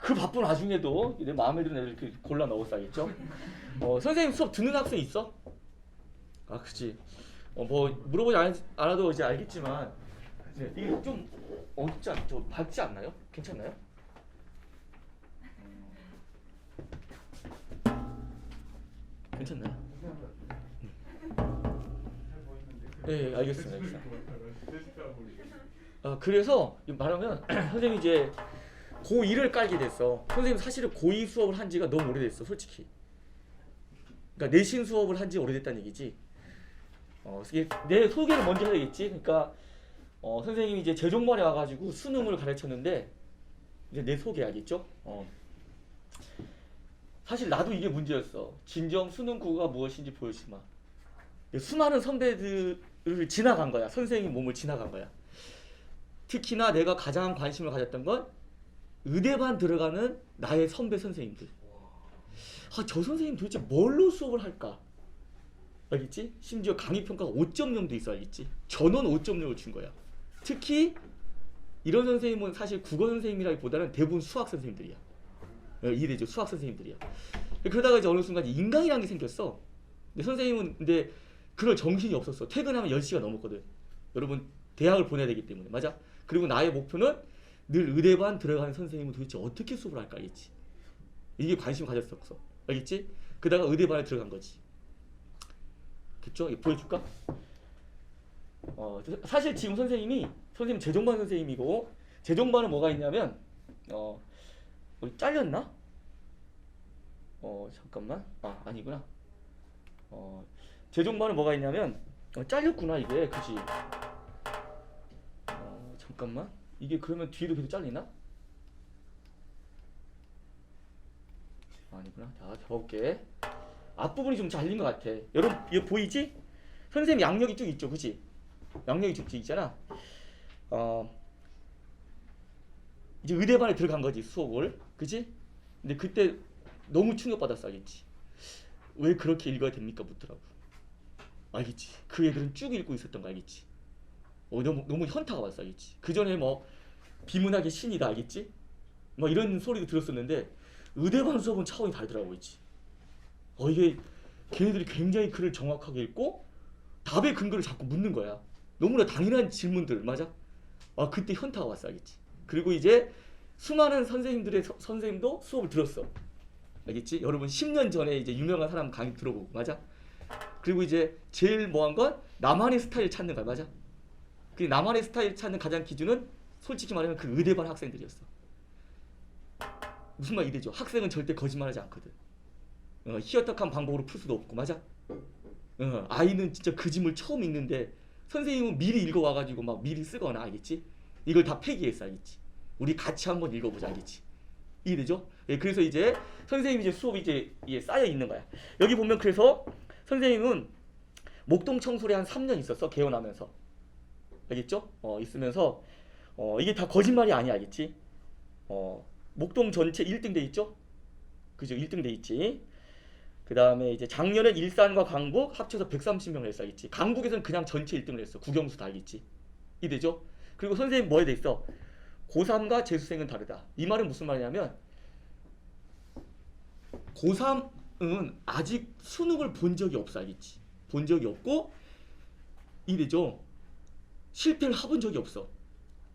그 바쁜 와중에도 내 마음에 드는 애들 이렇게 골라 넣었어야겠죠. 선생님 수업 듣는 학생 있어? 아, 그치. 뭐 물어보지 않아도 이제 알겠지만 이게 좀 어렵지 않죠? 밝지 않나요? 괜찮나요? 괜찮나요? 네, 알겠습니다. 그래서 말하면 선생님이 이제 고2를 깔게 됐어. 선생님 사실은 고2 수업을 한 지가 너무 오래됐어, 솔직히. 그러니까 내신 수업을 한 지 오래됐다는 얘기지. 내 소개를 먼저 해야겠지. 그러니까 선생님이 이제 재종반에 와가지고 수능을 가르쳤는데 이제 내 소개해야겠죠. 사실 나도 이게 문제였어. 진정 수능 국어가 무엇인지 보여주마. 수많은 선배들을 지나간 거야. 선생님 몸을 지나간 거야. 특히나 내가 가장 관심을 가졌던 건 의대반 들어가는 나의 선배 선생님들. 저 선생님 도대체 뭘로 수업을 할까? 알겠지? 심지어 강의평가가 5.0도 있어, 알겠지? 전원 5.0을 준 거야. 특히 이런 선생님은 사실 국어 선생님이라기보다는 대부분 수학 선생님들이야. 이해되죠? 수학 선생님들이야. 그러다가 이제 어느 순간 인강이라는 게 생겼어. 근데 선생님은 근데 그럴 정신이 없었어. 퇴근하면 10시가 넘었거든. 여러분 대학을 보내야 되기 때문에. 맞아? 그리고 나의 목표는 늘 의대반 들어가는 선생님은 도대체 어떻게 수업을 할까, 알겠지? 이게 관심 가졌었어. 알겠지? 그러다가 의대반에 들어간 거지. 그쵸? 이거 보여줄까? 사실 지금 선생님 재종반 선생님이고, 재종반은 뭐가 있냐면 우리 잘렸나? 잠깐만. 아니구나. 재종반은 뭐가 있냐면 잘렸구나 이게. 그치? 잠깐만. 이게 그러면 뒤에도 계속 잘리나? 아니구나. 자, 적을게. 앞부분이 좀 잘린 것 같아. 여러분 이거 보이지? 선생님 양력이 쭉 있죠, 그치? 양력이 쭉 있잖아. 이제 의대반에 들어간 거지, 수업을. 그치? 근데 그때 너무 충격받았어, 알겠지? 왜 그렇게 읽어야 됩니까? 묻더라고. 알겠지? 그 애들은 쭉 읽고 있었던 거 알겠지? 너무 현타가 왔어, 알겠지? 그 전에 뭐 비문학의 신이다, 알겠지? 뭐 이런 소리도 들었었는데 의대반 수업은 차원이 다르더라고, 있지? 이게 걔네들이 굉장히 글을 정확하게 읽고 답의 근거를 자꾸 묻는 거야. 너무나 당연한 질문들, 맞아? 그때 현타가 왔어, 알겠지? 그리고 이제 수많은 선생님도 수업을 들었어, 알겠지? 여러분 10년 전에 이제 유명한 사람 강의 들어보고, 맞아? 그리고 이제 제일 뭐한 건 나만의 스타일 찾는 거야, 맞아? 그 나만의 스타일 찾는 가장 기준은 솔직히 말하면 그 의대반 학생들이었어. 무슨 말 이래죠? 학생은 절대 거짓말하지 않거든. 희어탁한 방법으로 풀 수도 없고, 맞아? 아이는 진짜 그 짐을 처음 읽는데 선생님은 미리 읽어와가지고 막 미리 쓰거나, 알겠지? 이걸 다 폐기했어, 알겠지? 우리 같이 한번 읽어보자, 알겠지? 이해되죠? 그래서 이제 선생님이 이제 수업이 이제 쌓여 있는 거야. 여기 보면 그래서 선생님은 목동 청소를 한 3년 있었어, 개원하면서. 알겠죠? 있으면서 이게 다 거짓말이 아니야, 알겠지? 목동 전체 1등 돼 있죠? 그죠? 1등 돼 있지. 그 다음에 이제 작년에 일산과 강북 합쳐서 130명을 했어, 알겠지? 강북에서는 그냥 전체 1등을 했어. 국영수 다, 알겠지? 이해되죠? 그리고 선생님 뭐에 돼 있어? 고3과 재수생은 다르다. 이 말은 무슨 말이냐면 고3은 아직 수능을 본 적이 없어, 알겠지? 본 적이 없고, 이해되죠? 실패를 해본 적이 없어.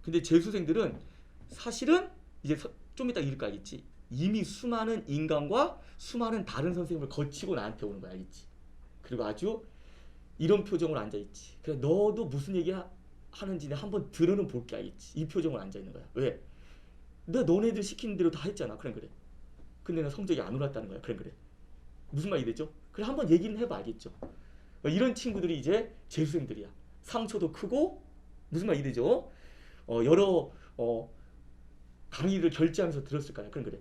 근데 재수생들은 사실은 이제 좀 이따 읽을 거 알겠지? 이미 수많은 인간과 수많은 다른 선생님을 거치고 나한테 오는 거야, 알겠지? 그리고 아주 이런 표정으로 앉아있지. 그래, 너도 무슨 얘기 하는지 한번 들어는 볼게, 알겠지? 이 표정으로 앉아있는 거야. 왜? 내가 너네들 시키는 대로 다 했잖아. 그래. 근데 나 성적이 안 올랐다는 거야. 그래. 무슨 말이 되죠? 그래, 한번 얘기는 해봐, 알겠죠? 이런 친구들이 이제 재수생들이야. 상처도 크고, 무슨 말이 되죠? 여러 강의를 결제하면서 들었을 거야. 그래.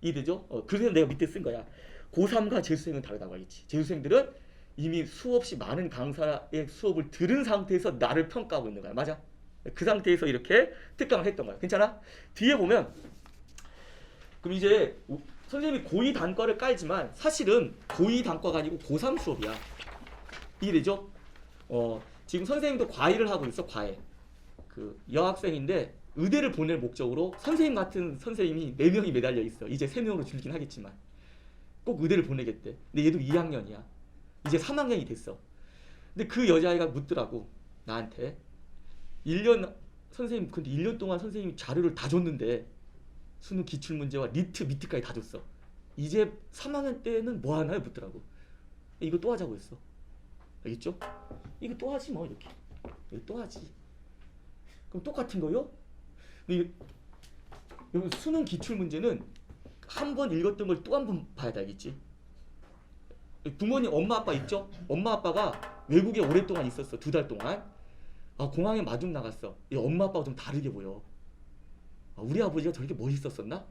이해되죠? 그래서 내가 밑에 쓴 거야. 고3과 재수생은 다르다고 하겠지. 재수생들은 이미 수없이 많은 강사의 수업을 들은 상태에서 나를 평가하고 있는 거야. 맞아? 그 상태에서 이렇게 특강을 했던 거야. 괜찮아? 뒤에 보면 그럼 이제 선생님이 고2 단과를 깔지만 사실은 고2 단과가 아니고 고3 수업이야. 이해되죠? 지금 선생님도 과외를 하고 있어, 과외. 그 여학생인데 의대를 보낼 목적으로 선생님 같은 선생님이 4명이 매달려 있어. 이제 3명으로 줄긴 하겠지만 꼭 의대를 보내겠대. 근데 얘도 2학년이야. 이제 3학년이 됐어. 근데 그 여자아이가 묻더라고 나한테. 1년 선생님, 근데 1년 동안 선생님이 자료를 다 줬는데 수능 기출문제와 리트 미트까지 다 줬어. 이제 3학년 때는 뭐 하나요? 묻더라고. 이거 또 하자고 했어. 알겠죠? 이거 또 하지 뭐. 이렇게 이거 또 하지. 그럼 똑같은 거요? 여러분 수능 기출문제는 한 번 읽었던 걸 또 한 번 봐야 돼. 알겠지? 부모님 엄마 아빠 있죠? 엄마 아빠가 외국에 오랫동안 있었어. 2달 동안. 아, 공항에 마중 나갔어. 이 엄마 아빠가 좀 다르게 보여. 아, 우리 아버지가 저렇게 멋있었었나?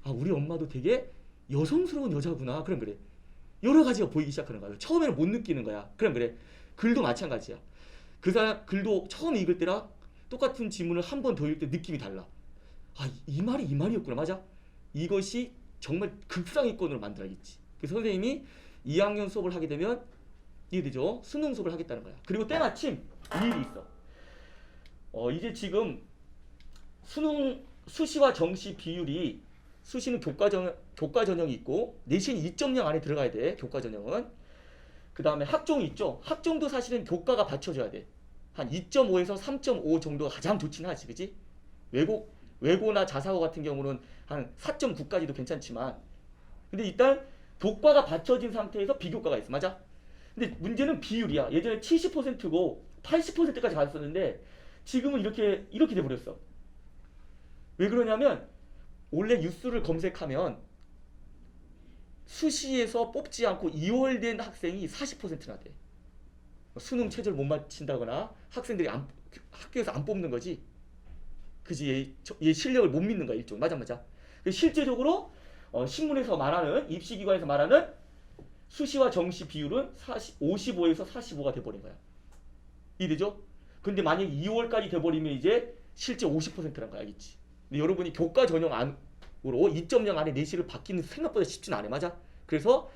아, 우리 엄마도 되게 여성스러운 여자구나. 그럼 그래. 여러 가지가 보이기 시작하는 거야. 처음에는 못 느끼는 거야. 그럼 그래. 글도 마찬가지야. 그 사람 글도 처음 읽을 때랑 똑같은 지문을 한 번 더 읽을 때 느낌이 달라. 아, 이 말이 이 말이었구나. 맞아? 이것이 정말 극상위권으로 만들어야겠지. 그래서 선생님이 2학년 수업을 하게 되면 이해되죠? 수능 수업을 하겠다는 거야. 그리고 때마침 이 일이 있어. 이제 지금 수능 수시와 정시 비율이, 수시는 교과 전형이 있고 내신 2.0 안에 들어가야 돼. 교과 전형은. 그 다음에 학종이 있죠. 학종도 사실은 교과가 받쳐줘야 돼. 한 2.5에서 3.5 정도가 가장 좋긴 하지, 그지? 외고나 자사고 같은 경우는 한 4.9까지도 괜찮지만, 근데 일단 교과가 받쳐진 상태에서 비교과가 있어. 맞아? 근데 문제는 비율이야. 예전에 70%고 80%까지 갔었는데 지금은 이렇게 돼버렸어. 왜 그러냐면 원래 뉴스를 검색하면 수시에서 뽑지 않고 2월된 학생이 40%나 돼. 수능 체제를 못 맞춘다거나 학생들이 학교에서 안 뽑는 거지. 그지? 얘 실력을 못 믿는 거야, 일종. 맞아. 실제적으로 신문에서 말하는, 입시기관에서 말하는 수시와 정시 비율은 55에서 45가 돼버린 거야. 이해되죠? 근데 만약에 2월까지 돼버리면 이제 실제 50%란 거야, 알겠지? 근데 여러분이 교과 전형 안으로 2.0 안에 내신을 받기는 생각보다 쉽진 않아. 맞아? 그래서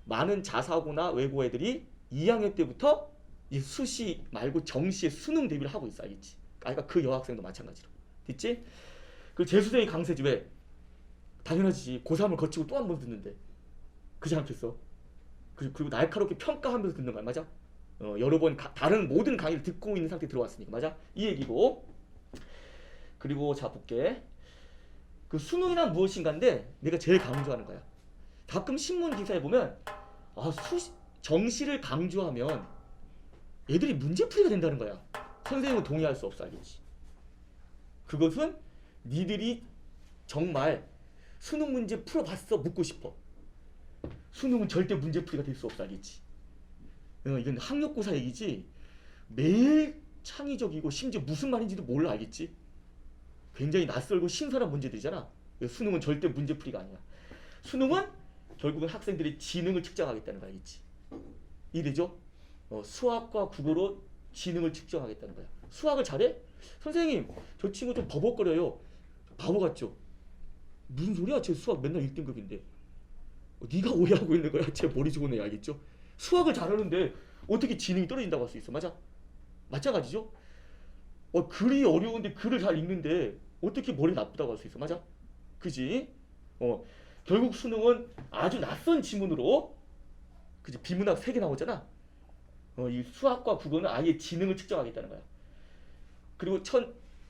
많은 자사고나 외고 애들이 2학년 때부터 이 수시 말고 정시에 수능 대비를 하고 있어. 알겠지? 그러니까 그 여학생도 마찬가지로. 됐지? 그 재수생이 강세지. 왜? 당연하지. 고3을 거치고 또 한 번 듣는데. 그지 않겠어? 그리고 날카롭게 평가하면서 듣는 거야. 맞아? 여러 번 다른 모든 강의를 듣고 있는 상태에 들어왔으니까. 맞아? 이 얘기고. 그리고 자 볼게. 그 수능이란 무엇인가인데 내가 제일 강조하는 거야. 가끔 신문 기사에 보면 정시를 강조하면 애들이 문제풀이가 된다는 거야. 선생님은 동의할 수 없어. 알겠지? 그것은 니들이 정말 수능 문제 풀어봤어? 묻고 싶어. 수능은 절대 문제풀이가 될 수 없어. 알겠지? 이건 학력고사 얘기지. 매일 창의적이고 심지어 무슨 말인지도 몰라. 알겠지? 굉장히 낯설고 신선한 문제들이잖아. 수능은 절대 문제풀이가 아니야. 수능은 결국은 학생들의 지능을 측정하겠다는 거. 알겠지? 이래죠? 수학과 국어로 지능을 측정하겠다는 거야. 수학을 잘해? 선생님, 저 친구 좀 버벅거려요. 바보 같죠? 무슨 소리야? 쟤 수학 맨날 1등급인데. 네가 오해하고 있는 거야. 쟤 머리 좋은 애. 알겠죠? 수학을 잘하는데 어떻게 지능이 떨어진다고 할 수 있어? 맞아? 마찬가지죠? 글이 어려운데 글을 잘 읽는데 어떻게 머리 나쁘다고 할 수 있어? 맞아? 그지? 결국 수능은 아주 낯선 지문으로, 그지? 비문학 3개 나오잖아. 이 수학과 국어는 아예 지능을 측정하겠다는 거야. 그리고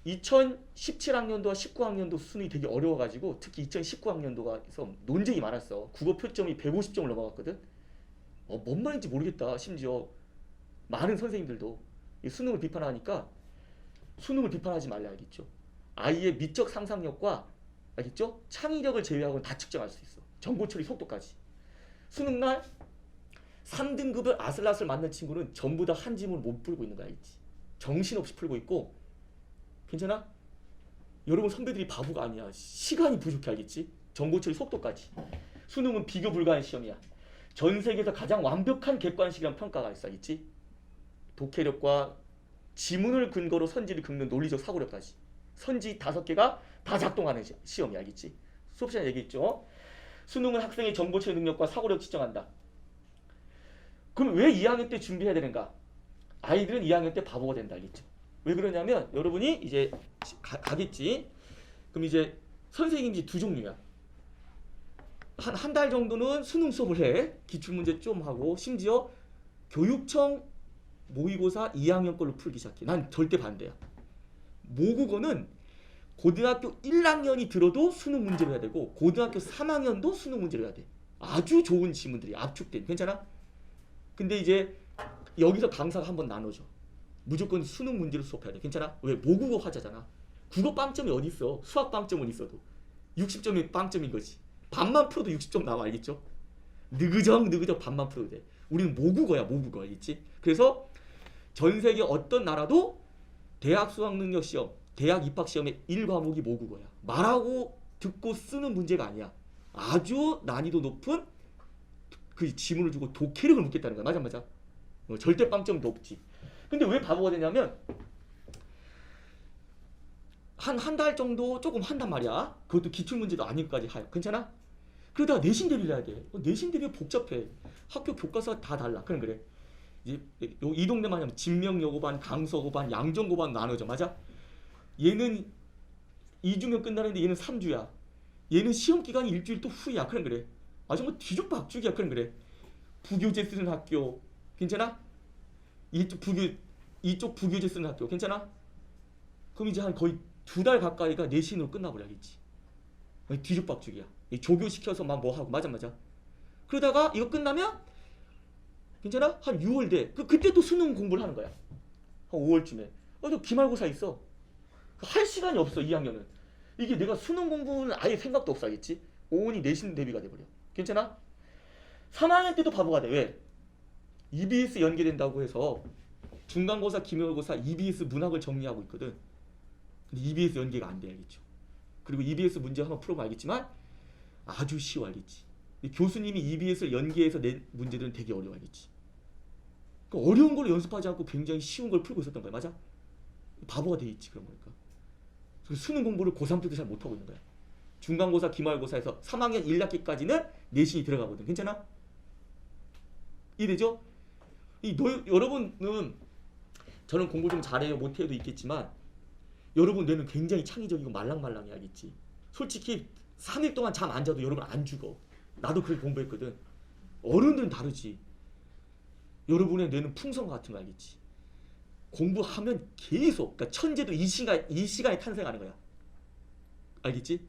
2017학년도와 19학년도 수능이 되게 어려워가지고 특히 2019학년도가서 논쟁이 많았어. 국어 표점이 150점을 넘어갔거든. 뭔 말인지 모르겠다. 심지어 많은 선생님들도 이 수능을 비판하니까 수능을 비판하지 말라. 알겠죠? 아이의 미적 상상력과, 알겠죠? 창의력을 제외하고는 다 측정할 수 있어. 정보 처리 속도까지. 수능날 3등급을 아슬아슬 맞는 친구는 전부 다 한 지문을 못 풀고 있는 거 알겠지? 정신없이 풀고 있고. 괜찮아? 여러분 선배들이 바보가 아니야. 시간이 부족해. 알겠지? 정보 처리 속도까지. 수능은 비교 불가한 시험이야. 전 세계에서 가장 완벽한 객관식이란 평가가 있어. 알겠지? 독해력과 지문을 근거로 선지를 긁는 논리적 사고력까지. 선지 5개가 다 작동하는 시험이야. 알겠지? 수업 시간에 얘기했죠? 수능은 학생의 정보 처리 능력과 사고력 측정한다. 그럼 왜 2학년 때 준비해야 되는가? 아이들은 2학년 때 바보가 된다. 알겠죠? 왜 그러냐면 여러분이 이제 가겠지. 그럼 이제 선생님이 두 종류야. 한 달 정도는 수능 수업을 해. 기출문제 좀 하고 심지어 교육청 모의고사 2학년 걸로 풀기 시작해. 난 절대 반대야. 모국어는 고등학교 1학년이 들어도 수능 문제를 해야 되고 고등학교 3학년도 수능 문제를 해야 돼. 아주 좋은 지문들이 압축된. 괜찮아? 근데 이제 여기서 강사가 한번 나눠줘. 무조건 수능 문제를 수업해야 돼. 괜찮아? 왜? 모국어 화자잖아. 국어 빵점이 어디 있어? 수학 빵점은 있어도 60점이 빵점인 거지. 반만 풀어도 60점 나와. 알겠죠? 느그적 반만 풀어도 돼. 우리는 모국어야. 모국어. 알겠지? 그래서 전 세계 어떤 나라도 대학 수학능력시험, 대학 입학시험의 1과목이 모국어야. 말하고 듣고 쓰는 문제가 아니야. 아주 난이도 높은 그 지문을 주고 독해력을 묻겠다는 거야. 맞아. 절대 빵점이 높지. 근데 왜 바보가 되냐면 한 달 정도 조금 한단 말이야. 그것도 기출문제도 아니까지 하여. 괜찮아? 그러다가 내신 대비를 해야 돼. 내신 대비 복잡해. 학교 교과서가 다 달라. 그래. 이 동네만 하면 진명여고반, 강서고반, 양정고반 나눠져. 맞아? 얘는 2주면 끝나는데 얘는 3주야. 얘는 시험 기간이 일주일 또 후야. 그래. 아주 뭐 뒤죽박죽이야. 그래. 부교재 쓰는 학교. 괜찮아? 이쪽 부교재 쓰는 학교. 괜찮아? 그럼 이제 한 거의 2달 가까이가 내신으로 끝나버려야겠지. 뒤죽박죽이야. 조교시켜서 막 뭐하고. 맞아. 그러다가 이거 끝나면 괜찮아? 한 6월 돼. 그때 또 수능 공부를 하는 거야. 한 5월쯤에. 또 기말고사 있어. 할 시간이 없어. 2학년은. 이게 내가 수능 공부는 아예 생각도 없어. 하겠지? 오온이 내신 대비가 돼버려. 괜찮아? 3학년 때도 바보가 돼. 왜? EBS 연계된다고 해서 중간고사, 기말고사, EBS 문학을 정리하고 있거든. 근데 EBS 연계가 안 돼. 알겠죠? 그리고 EBS 문제 한번 풀어보면 알겠지만 아주 쉬워. 알겠지? 교수님이 EBS를 연계해서 낸 문제들은 되게 어려워. 알겠지? 그러니까 어려운 걸 연습하지 않고 굉장히 쉬운 걸 풀고 있었던 거야. 맞아? 바보가 돼 있지. 그런 거니까. 수능 공부를 고3 때도 잘 못하고 있는 거야. 중간고사, 기말고사에서 3학년 1학기까지는 내신이 들어가거든. 괜찮아? 이래죠? 여러분은 저는 공부 좀 잘해요. 못해도 있겠지만 여러분 뇌는 굉장히 창의적이고 말랑말랑해. 알겠지? 솔직히 3일 동안 잠 안 자도 여러분 안 죽어. 나도 그렇게 공부했거든. 어른들은 다르지. 여러분의 뇌는 풍선 같은 거. 알겠지? 공부하면 계속, 그러니까 천재도 이 시간에 탄생하는 거야. 알겠지?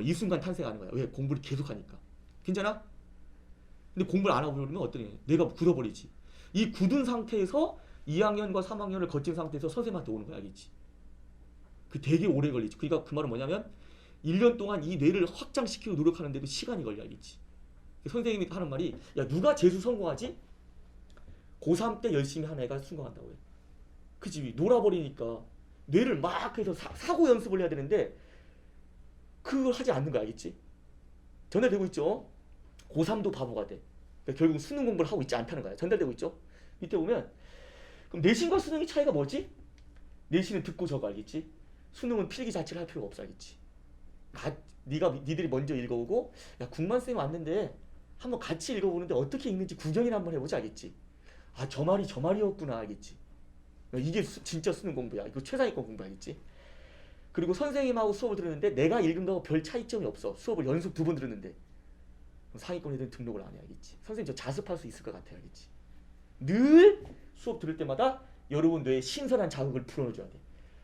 이 순간 탄생하는 거야. 왜? 공부를 계속 하니까. 괜찮아? 근데 공부를 안 하고 그러면 어떠냐? 내가 굳어버리지. 이 굳은 상태에서 2학년과 3학년을 거친 상태에서 선생님한테 오는 거야. 알겠지? 그 되게 오래 걸리지. 그러니까 그 말은 뭐냐면 1년 동안 이 뇌를 확장시키고 노력하는데도 시간이 걸려. 알겠지? 선생님이 하는 말이, 야, 누가 재수 성공하지? 고3 때 열심히 한 애가 성공한다고 해. 그치? 놀아버리니까 뇌를 막 해서 사고 연습을 해야 되는데 그걸 하지 않는 거야. 알겠지? 전달되고 있죠? 고3도 바보가 돼. 그러니까 결국 수능 공부를 하고 있지 않다는 거야. 전달되고 있죠? 밑에 보면 그럼 내신과 수능의 차이가 뭐지? 내신은 듣고 적어. 알겠지? 수능은 필기 자체를 할 필요가 없어. 알겠지? 니들이 먼저 읽어오고, 야, 국만쌤 왔는데 한번 같이 읽어보는데 어떻게 읽는지 구경이나 한번 해보자. 알겠지? 아, 저 말이었구나. 알겠지? 이게 진짜 수능 공부야. 이거 최상위권 공부. 알겠지? 그리고 선생님하고 수업을 들었는데 내가 읽은 거하고 별 차이점이 없어. 수업을 연속 2번 들었는데 상위권 애들은 등록을 안 해. 알겠지? 선생님 저 자습할 수 있을 것 같아. 알겠지? 늘 수업 들을 때마다 여러분 뇌에 신선한 자극을 풀어줘야 돼.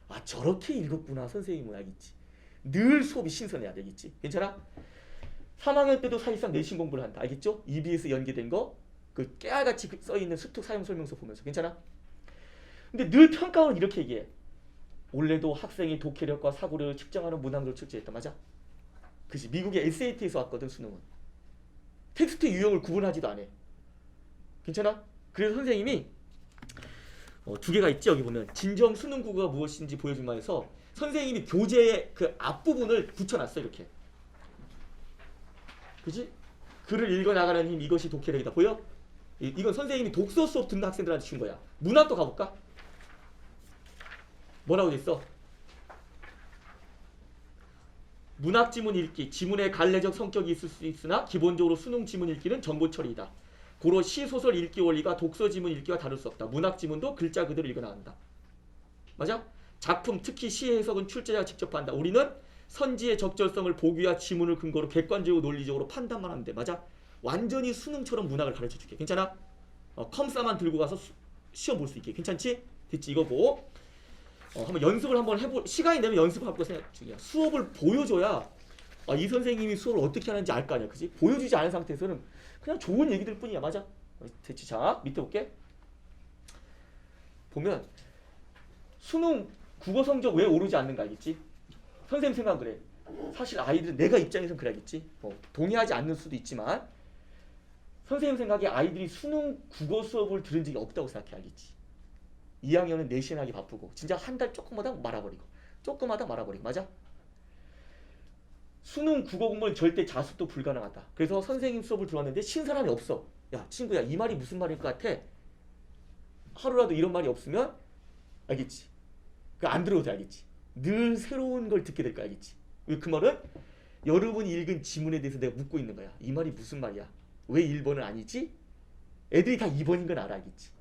아, 저렇게 읽었구나 선생님은. 알겠지? 늘 수업이 신선해야 되겠지? 괜찮아? 3학년 때도 사실상 내신 공부를 한다. 알겠죠? EBS 연계된 거, 그 깨알같이 써있는 수특 사용 설명서 보면서. 괜찮아? 근데 늘 평가원은 이렇게 얘기해. 올해도 학생이 독해력과 사고력을 측정하는 문항을 출제했다. 맞아? 그치? 미국의 SAT에서 왔거든. 수능은 텍스트 유형을 구분하지도 않아. 괜찮아? 그래서 선생님이 2개가 있지. 여기 보면 진정 수능 국어가 무엇인지 보여주마 해서 선생님이 교재의 그 앞부분을 붙여놨어. 이렇게. 그치? 글을 읽어나가는 힘, 이것이 독해력이다. 보여? 이건 선생님이 독서 수업 듣는 학생들한테 준 거야. 문학도 가볼까? 뭐라고 돼있어? 문학 지문 읽기. 지문의 갈래적 성격이 있을 수 있으나 기본적으로 수능 지문 읽기는 정보 처리이다. 고로 시, 소설 읽기 원리가 독서 지문 읽기와 다를 수 없다. 문학 지문도 글자 그대로 읽어나간다. 맞아? 작품 특히 시 해석은 출제자가 직접 한다. 우리는 선지의 적절성을 보기와 지문을 근거로 객관적이고 논리적으로 판단만 하면 돼. 맞아? 완전히 수능처럼 문학을 가르쳐 줄게. 괜찮아? 컴싸만 들고 가서 시험 볼 수 있게. 괜찮지? 됐지? 이거고. 한번 연습을 한번 시간이 되면 연습할 거 생각 중이야. 수업을 보여줘야 이 선생님이 수업을 어떻게 하는지 알 거 아니야. 그지? 보여주지 않은 상태에서는 그냥 좋은 얘기들 뿐이야. 맞아? 됐지? 자, 밑에 볼게. 보면 수능 국어 성적 왜 오르지 않는가 알겠지? 선생님 생각은 그래. 사실 아이들은 내가 입장에서는 그래야겠지. 동의하지 않는 수도 있지만 선생님 생각에 아이들이 수능 국어 수업을 들은 적이 없다고 생각해 알겠지? 2학년은 내신하기 바쁘고 진짜 한 달 조금 하다 말아버리고 조금 하다 말아버리고 맞아? 수능 국어 공부는 절대 자습도 불가능하다. 그래서 선생님 수업을 들어왔는데 신 사람이 없어. 야 친구야 이 말이 무슨 말일 것 같아? 하루라도 이런 말이 없으면 알겠지? 안 들어도 알겠지? 늘 새로운 걸 듣게 될 거 알겠지? 그 말은 여러분이 읽은 지문에 대해서 내가 묻고 있는 거야. 이 말이 무슨 말이야? 왜 1번은 아니지? 애들이 다 2번인 건 알아 알겠지?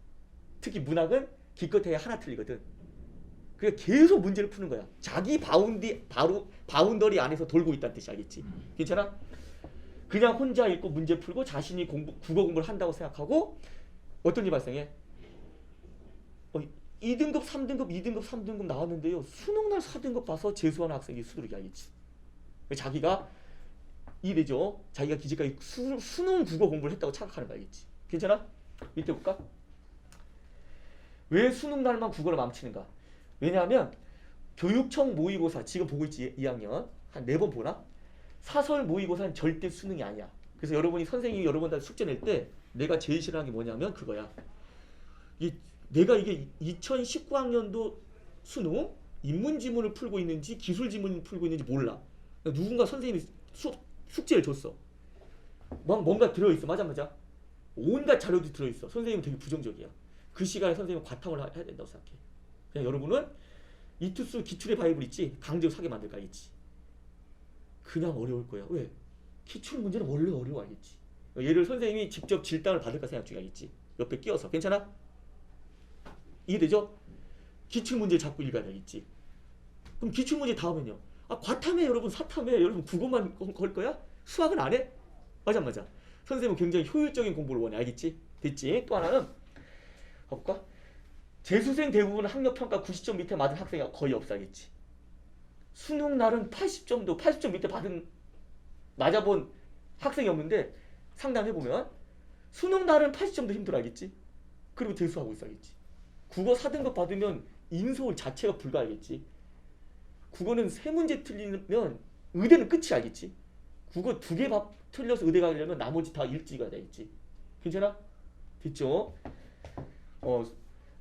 특히 문학은 기껏해야 하나 틀리거든. 그러니까 계속 문제를 푸는 거야. 자기 바운더리 안에서 돌고 있다는 뜻이 알겠지? 괜찮아? 그냥 혼자 읽고 문제 풀고 자신이 국어 공부를 한다고 생각하고 어떤 일이 발생해? 2등급, 3등급, 2등급, 3등급 나왔는데요. 수능날 4등급 봐서 재수하는 학생이 수두룩이 알겠지? 자기가 이래죠. 자기가 기재까지 수능 국어 공부를 했다고 착각하는 거 알겠지? 괜찮아? 밑에 볼까? 왜 수능날만 국어를 망치는가? 왜냐하면 교육청 모의고사 지금 보고 있지 2학년 한 4번 보나? 사설 모의고사는 절대 수능이 아니야. 그래서 여러분이 선생님이 여러분들 숙제 낼 때 내가 제일 싫어하는 게 뭐냐면 그거야. 내가 이게 2019학년도 수능 인문 지문을 풀고 있는지 기술 지문을 풀고 있는지 몰라. 누군가 선생님이 숙제를 줬어. 뭔가 들어있어. 맞아. 온갖 자료도 들어있어. 선생님은 되게 부정적이야. 그 시간에 선생님은 과탐을 해야 된다고 생각해. 그냥 여러분은 이투스 기출의 바이블 있지? 강제로 사게 만들 거 알겠지? 그냥 어려울 거야. 왜? 기출 문제는 원래 어려워 알겠지? 얘를 선생님이 직접 질당을 받을까 생각 중에 알겠지? 옆에 끼워서. 괜찮아? 이해되죠? 기출문제 자꾸 읽어야 되겠지. 그럼 기출문제 다음엔요. 과탐에 여러분 사탐에 여러분 국어만 걸 거야? 수학은 안 해? 맞아. 선생님은 굉장히 효율적인 공부를 원해. 알겠지? 됐지? 또 하나는 볼까? 재수생 대부분 학력평가 90점 밑에 맞은 학생이 거의 없어. 알겠지? 수능 날은 80점 밑에 맞아본 학생이 없는데 상담해보면 수능 날은 80점도 힘들어. 알겠지? 그리고 재수하고 있어. 알겠지? 국어 4등급 받으면 인서울 자체가 불가. 알겠지? 국어는 3문제 틀리면 의대는 끝이. 알겠지? 국어 2개 틀려서 의대 가려면 나머지 다 일찍 가야 되겠지? 괜찮아? 됐죠?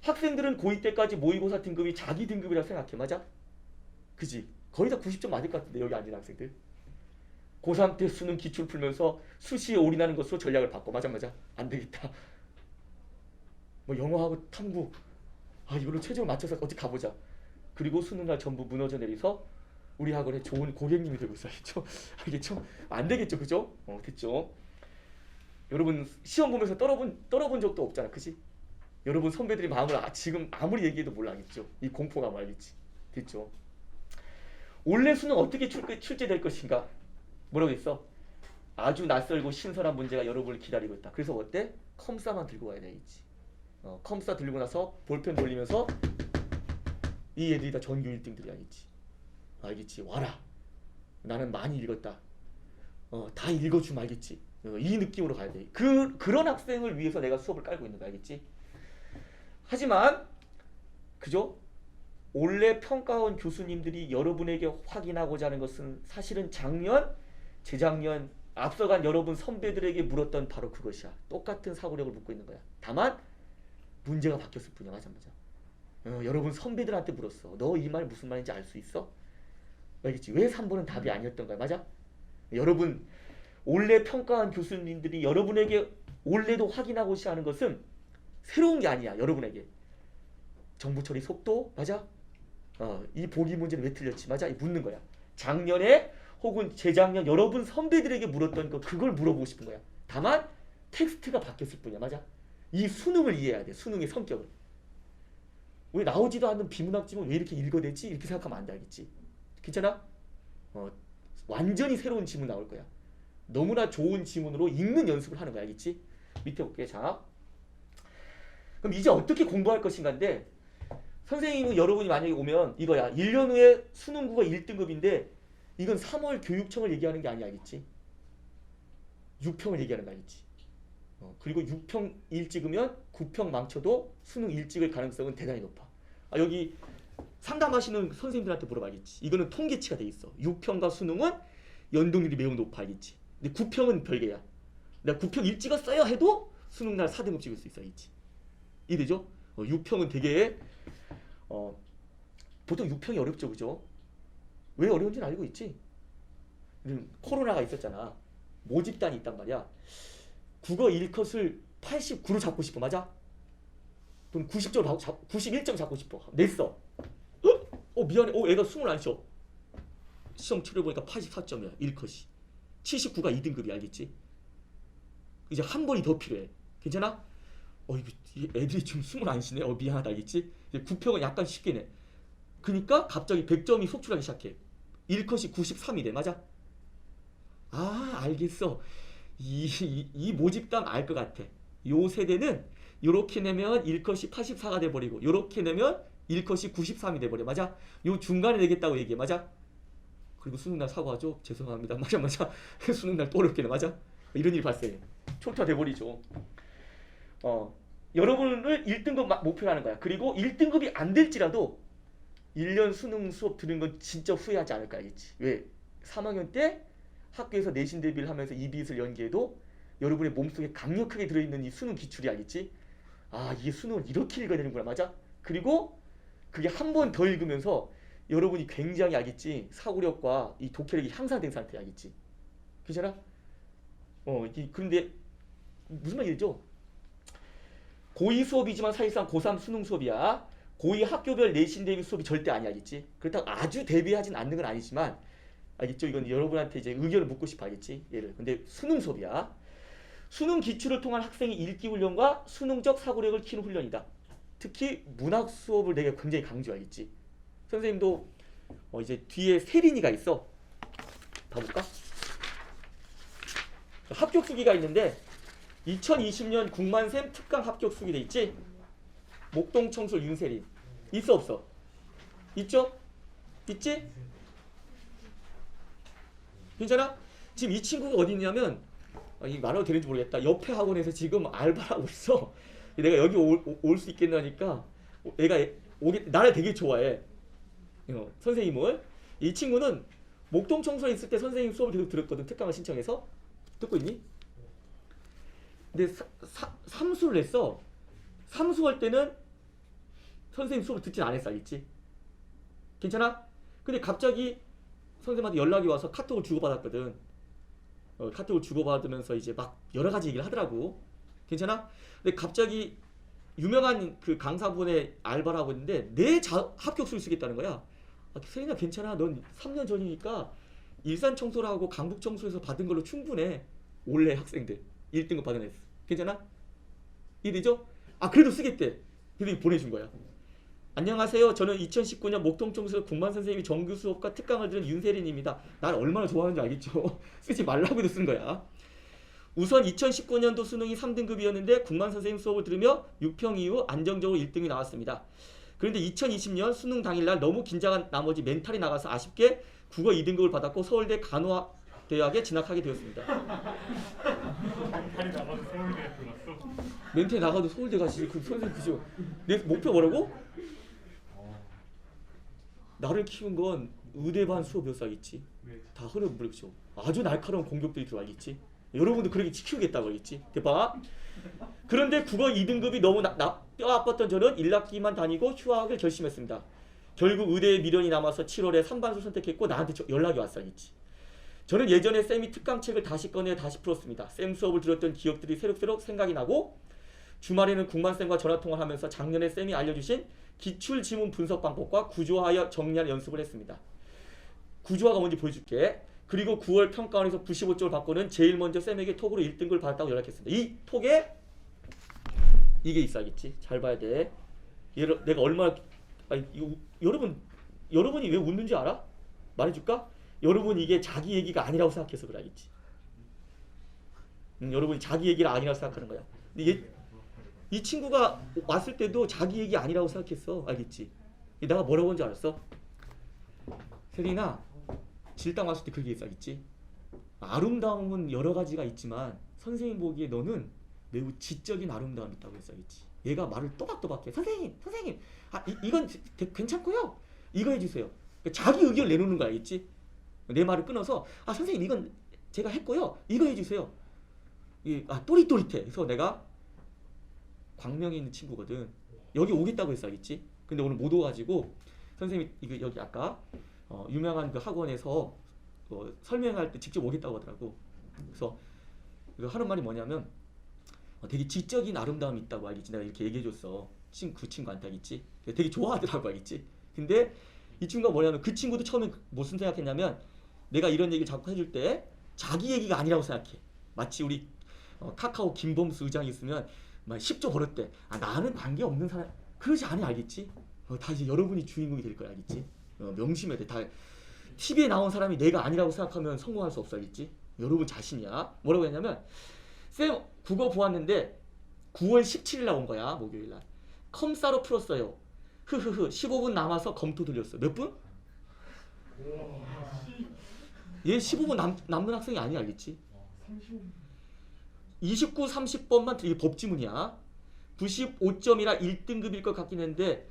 학생들은 고2 때까지 모의고사 등급이 자기 등급이라고 생각해. 맞아? 그지? 거의 다 90점 맞을 것 같은데 여기 앉은 학생들 고3 때 수능 기출 풀면서 수시에 올인하는 것으로 전략을 바꿔. 맞아. 안 되겠다. 영어하고 탐구 이걸로 최저를 맞춰서 어디 가보자. 그리고 수능날 전부 무너져 내리서 우리 학원에 좋은 고객님이 되고 있어. 알겠죠? 안 되겠죠? 그죠? 됐죠? 여러분 시험 보면서 떨어본 적도 없잖아. 그지? 여러분 선배들이 마음을 지금 아무리 얘기해도 몰라. 알겠죠? 이 공포감 알겠지? 됐죠? 올해 수능 어떻게 출제될 것인가? 뭐라고 했어? 아주 낯설고 신선한 문제가 여러분을 기다리고 있다. 그래서 어때? 컴싸만 들고 와야 되겠지. 컴싸 들고 나서 볼펜 돌리면서 이 애들이 다 전교 1등들이 알겠지? 와라. 나는 많이 읽었다. 다 읽어주면 알겠지? 이 느낌으로 가야 돼. 그런 학생을 위해서 내가 수업을 깔고 있는 거 알겠지? 하지만 그죠? 올해 평가원 교수님들이 여러분에게 확인하고자 하는 것은 사실은 작년, 재작년 앞서간 여러분 선배들에게 물었던 바로 그것이야. 똑같은 사고력을 묻고 있는 거야. 다만 문제가 바뀌었을 뿐이야. 맞아. 여러분 선배들한테 물었어. 너 이 말 무슨 말인지 알 수 있어? 알겠지? 왜 3번은 답이 아니었던 거야. 맞아? 여러분 올해 평가한 교수님들이 여러분에게 올해도 확인하고자 하는 것은 새로운 게 아니야. 여러분에게 정보 처리 속도 맞아? 이 보기 문제는 왜 틀렸지? 맞아? 묻는 거야. 작년에 혹은 재작년 여러분 선배들에게 물었던 거 그걸 물어보고 싶은 거야. 다만 텍스트가 바뀌었을 뿐이야. 맞아? 이 수능을 이해해야 돼. 수능의 성격을. 왜 나오지도 않는 비문학 지문 왜 이렇게 읽어대지? 이렇게 생각하면 안 돼, 알겠지? 괜찮아? 완전히 새로운 지문 나올 거야. 너무나 좋은 지문으로 읽는 연습을 하는 거야, 알겠지? 밑에 볼게. 자, 그럼 이제 어떻게 공부할 것인가인데, 선생님은 여러분이 만약에 오면 이거야. 1년 후에 수능국어 1등급인데 이건 3월 교육청을 얘기하는 게 아니야, 알겠지? 6평을 얘기하는 거 알겠지? 그리고 6평 일찍으면 9평 망쳐도 수능 일찍을 가능성은 대단히 높아. 여기 상담하시는 선생님들한테 물어봐야겠지. 이거는 통계치가 돼 있어. 6평과 수능은 연동률이 매우 높아, 알겠지? 근데 9평은 별개야. 내가 9평 일찍을 써야 해도 수능날 4등급 찍을 수 있어, 알겠지? 이해되죠? 6평은 되게 보통 6평이 어렵죠, 그죠? 왜 어려운지는 알고 있지? 코로나가 있었잖아. 모집단이 있단 말이야. 국어 1컷을 89로 잡고 싶어, 맞아? 돈 90점 91점 잡고 싶어. 냈어. 미안해. 애가 숨을 안 쉬어. 시험 치러보니까 84점이야, 1컷이. 79가 2등급이, 알겠지? 이제 한 번이 더 필요해. 괜찮아? 애들이 좀 숨을 안 쉬네. 미안하다, 알겠지? 9평은 약간 쉽게 내. 그니까 갑자기 100점이 속출하기 시작해. 1컷이 93이래, 맞아? 알겠어. 이 모집단 알 것 같아. 요 세대는 요렇게 내면 1컷이 84가 돼버리고 요렇게 내면 1컷이 93이 돼버려, 맞아? 요 중간에 내겠다고 얘기해, 맞아? 그리고 수능날 사과하죠. 죄송합니다. 맞아. 수능날 또 어렵게 내, 맞아? 이런 일이 발생해. 초토화돼버리죠. 여러분을 1등급 목표로 하는 거야. 그리고 1등급이 안 될지라도 1년 수능 수업 들은 건 진짜 후회하지 않을까, 알겠지? 왜? 3학년 때 학교에서 내신 대비를 하면서 이비인을 연기해도 여러분의 몸속에 강력하게 들어있는 이 수능 기출이, 알겠지? 이게 수능을 이렇게 읽어야 되는구나, 맞아? 그리고 그게 한 번 더 읽으면서 여러분이 굉장히, 알겠지? 사고력과 이 독해력이 향상된 상태, 알겠지? 괜찮아? 그런데 무슨 말이죠? 고2 수업이지만 사실상 고3 수능 수업이야. 고2 학교별 내신 대비 수업이 절대 아니야, 알겠지? 그렇다고 아주 대비하진 않는 건 아니지만, 알겠죠? 이건 여러분한테 이제 의견을 묻고 싶어, 알겠지? 근데 수능 수업이야. 수능 기출을 통한 학생의 읽기 훈련과 수능적 사고력을 키우는 훈련이다. 특히 문학 수업을 내가 굉장히 강조하겠지. 선생님도 이제 뒤에 세린이가 있어. 봐볼까? 합격 수기가 있는데 2020년 국만샘 특강 합격 수기 돼 있지? 목동청솔 윤세린 있어 없어? 있죠? 있지? 괜찮아? 지금 이 친구가 어디 있냐면 이 말해도 되는지 모르겠다. 옆에 학원에서 지금 알바를 하고 있어. 내가 여기 올 수 있겠나니까 얘가 나를 되게 좋아해. 선생님을. 이 친구는 목동청소에 있을 때 선생님 수업을 계속 들었거든. 특강을 신청해서. 듣고 있니? 근데 삼수를 했어. 삼수할 때는 선생님 수업을 듣진 않았어, 알겠지? 괜찮아? 근데 갑자기 선생님한테 연락이 와서 카톡을 주고받았거든. 카톡을 주고받으면서 이제 막 여러 가지 얘기를 하더라고. 괜찮아? 근데 갑자기 유명한 그 강사분의 알바를 하고 있는데 내 합격수를 쓰겠다는 거야. 세린아 괜찮아. 넌 3년 전이니까 일산 청소를 하고 강북 청소에서 받은 걸로 충분해. 원래 학생들 1등급 받은 애. 괜찮아? 이해되죠? 그래도 쓰겠대. 그래서 보내준 거야. 안녕하세요. 저는 2019년 목동청소에서 국만 선생님이 정규 수업과 특강을 들은 윤세린입니다. 날 얼마나 좋아하는지 알겠죠? 쓰지 말라고 해도 쓴 거야. 우선 2019년도 수능이 3등급이었는데 국만 선생님 수업을 들으며 6평 이후 안정적으로 1등이 나왔습니다. 그런데 2020년 수능 당일날 너무 긴장한 나머지 멘탈이 나가서 아쉽게 국어 2등급을 받았고 서울대 간호대학에 진학하게 되었습니다. 멘탈이 나가도 서울대 들어갔어? 멘탈이 나가도 서울대 가지. 그 선생님 그죠? 내 목표 뭐라고? 나를 키운 건 의대반 수업이었어, 알겠지? 다 흐려버렸죠. 아주 날카로운 공격들이 들어와야겠지. 여러분도 그렇게 키우겠다고 하겠지. 대박. 그런데 국어 2등급이 너무 뼈 아팠던 저는 1학기만 다니고 휴학을 결심했습니다. 결국 의대에 미련이 남아서 7월에 3반수 선택했고 나한테 연락이 왔어, 알겠지? 저는 예전에 쌤이 특강책을 다시 꺼내 다시 풀었습니다. 쌤 수업을 들었던 기억들이 새록새록 생각이 나고 주말에는 국만쌤과 전화통화를 하면서 작년에 쌤이 알려주신 기출지문 분석 방법과 구조하여 정리하는 연습을 했습니다. 구조화가 뭔지 보여줄게. 그리고 9월 평가원에서 95점을 받고는 제일 먼저 쌤에게 톡으로 1등급을 받았다고 연락했습니다. 이 톡에 이게 있어야겠지. 잘 봐야 돼. 내가 얼마나 이거 여러분이 왜 웃는지 알아? 말해줄까? 여러분 이게 자기 얘기가 아니라고 생각해서 그래 알겠지? 여러분이 자기 얘기를 아니라고 생각하는 거야. 근데 이 친구가 왔을 때도 자기 얘기 아니라고 생각했어. 알겠지? 내가 뭐라고 한 줄 알았어? 세린아, 질당 왔을 때 그렇게 했어. 알겠지? 아름다움은 여러 가지가 있지만 선생님 보기에 너는 매우 지적인 아름다움이 있다고 했어. 알겠지? 얘가 말을 또박또박해. 선생님, 이건 괜찮고요. 이거 해주세요. 자기 의견을 내놓는 거 알겠지? 내 말을 끊어서 선생님 이건 제가 했고요. 이거 해주세요. 또릿또릿해. 그래서 내가 광명에 있는 친구거든. 여기 오겠다고 했어. 알겠지? 근데 오늘 못 오가지고 선생님이 이거 여기 아까 유명한 그 학원에서 설명할 때 직접 오겠다고 하더라고. 그래서 이거 하는 말이 뭐냐면 되게 지적인 아름다움이 있다고 알겠지? 내가 이렇게 얘기해줬어. 그 친구한테 알겠지? 되게 좋아하더라고. 알겠지? 근데 이 친구가 뭐냐면 그 친구도 처음에 무슨 생각했냐면 내가 이런 얘기를 자꾸 해줄 때 자기 얘기가 아니라고 생각해. 마치 우리 카카오 김범수 의장이 있으면 막 10조 벌었대. 나는 관계없는 사람. 그러지 않아. 알겠지? 다 이제 여러분이 주인공이 될 거야. 알겠지? 명심해야 돼. 다 TV에 나온 사람이 내가 아니라고 생각하면 성공할 수 없어. 알겠지? 여러분 자신이야. 뭐라고 했냐면 쌤 국어 보았는데 9월 17일 나온 거야. 목요일날. 컴사로 풀었어요. 흐흐흐 15분 남아서 검토 돌렸어. 몇 분? 얘 15분 남는 학생이 아니야. 알겠지? 29, 30번만 이게 법지문이야. 95점이라 1등급일 것 같긴 했는데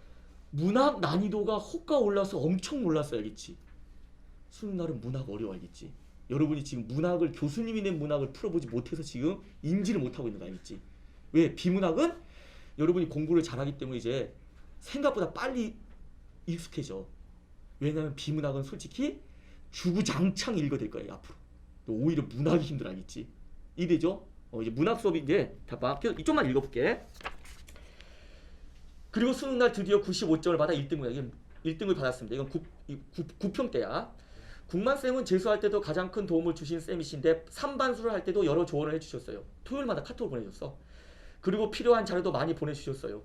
문학 난이도가 호가 올라서 엄청 놀랐어. 알겠지? 수능 날은 문학 어려워. 알겠지? 여러분이 지금 문학을 교수님이 낸 문학을 풀어보지 못해서 지금 인지를 못하고 있는 거 알겠지? 왜? 비문학은 여러분이 공부를 잘하기 때문에 이제 생각보다 빨리 익숙해져. 왜냐면 비문학은 솔직히 주구장창 읽어야 될 거야. 앞으로 오히려 문학이 힘들어. 알겠지? 이래죠? 이제 문학 수업이 이제 다 봐. 이쪽만 읽어볼게. 그리고 수능날 드디어 95점을 받아 1등을 받았습니다. 이건 9평대야. 국만쌤은 재수할 때도 가장 큰 도움을 주신 쌤이신데 3반수를 할 때도 여러 조언을 해주셨어요. 토요일마다 카톡을 보내줬어. 그리고 필요한 자료도 많이 보내주셨어요.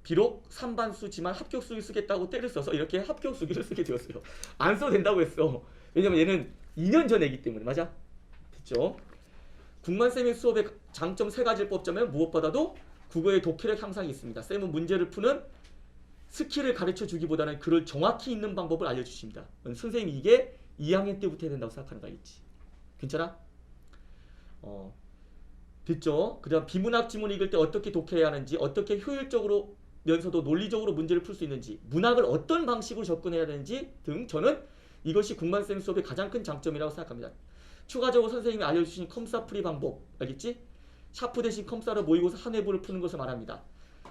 비록 3반수지만 합격수기 쓰겠다고 때를 써서 이렇게 합격수기를 쓰게 되었어요. 안 써도 된다고 했어. 왜냐면 얘는 2년 전 애기 때문에. 맞아? 됐죠? 국만쌤의 수업의 장점 3가지를 뽑자면 무엇보다도 국어의 독해력 향상이 있습니다. 쌤은 문제를 푸는 스킬을 가르쳐 주기보다는 글을 정확히 읽는 방법을 알려주십니다. 선생님이 이게 2학년 때부터 해야 된다고 생각하는 거 알겠지? 괜찮아? 됐죠? 그 다음 비문학 지문 읽을 때 어떻게 독해해야 하는지, 어떻게 효율적으로면서도 논리적으로 문제를 풀 수 있는지, 문학을 어떤 방식으로 접근해야 되는지 등 저는 이것이 국만쌤 수업의 가장 큰 장점이라고 생각합니다. 추가적으로 선생님이 알려주신 컴사 풀이 방법 알겠지? 샤프 대신 컴사로 모의고사 한 회부를 푸는 것을 말합니다.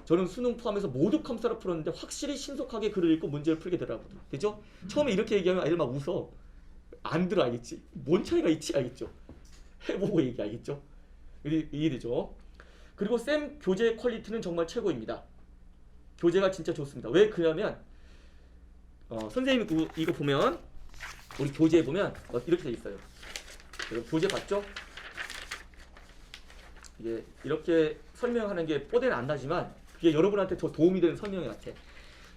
저는 수능 포함해서 모두 컴사로 풀었는데 확실히 신속하게 글을 읽고 문제를 풀게 되더라고요. 되죠? 처음에 이렇게 얘기하면 애들 막 웃어. 안 들어. 알겠지? 뭔 차이가 있지? 알겠죠? 해보고 얘기. 알겠죠? 이해되죠? 그리고 쌤 교재 퀄리티는 정말 최고입니다. 교재가 진짜 좋습니다. 왜 그러냐면 선생님이 이거 보면 우리 교재에 보면 이렇게 돼 있어요. 교재 봤죠? 이게 이렇게 설명하는 게 뽀대는 안 나지만 그게 여러분한테 더 도움이 되는 설명 같아.